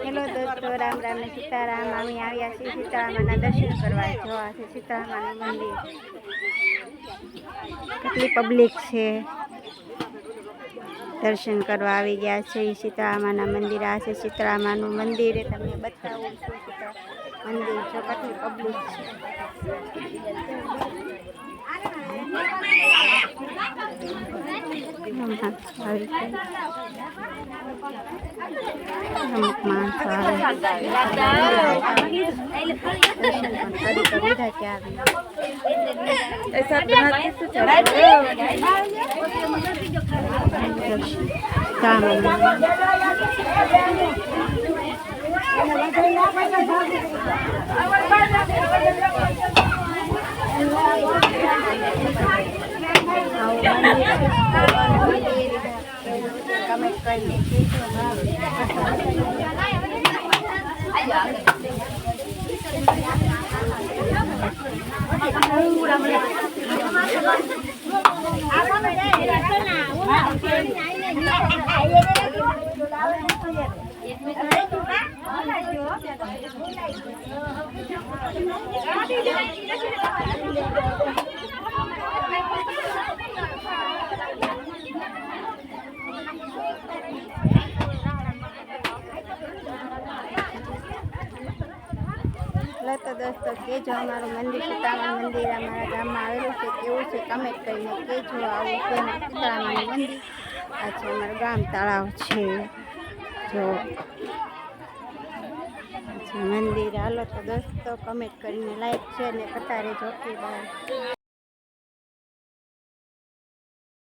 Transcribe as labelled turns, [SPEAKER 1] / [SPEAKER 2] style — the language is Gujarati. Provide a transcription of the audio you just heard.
[SPEAKER 1] હેલો દોસ્તો, રામ રામ ને સીતારામ. અમે આવ્યા છીએ સીતારામાના દર્શન કરવા. જોવા છે સીતારામાનું મંદિર. કેટલી પબ્લિક છે, દર્શન કરવા આવી ગયા છે. સીતારામાના મંદિર આ છે સીતારામાનું મંદિર. તમને બતાવું છું મંદિર. જો કેટલી પબ્લિક છે. અમુક માણસો કમેન્ટ કરીને તો દોસ્તો કેજો અમારું મંદિર સીતારામ મંદિર અમારા ગામમાં આવેલું છે, કેવું છે કમેન્ટ કરીને કેજો. આવું છે સીતારામનું મંદિર. આ છે અમારું ગામ તળાવ છે. જો મંદિર. હાલો તો દોસ્તો કમેન્ટ કરીને લાઈક શેર ને કરતા રહેજો. Okay bye.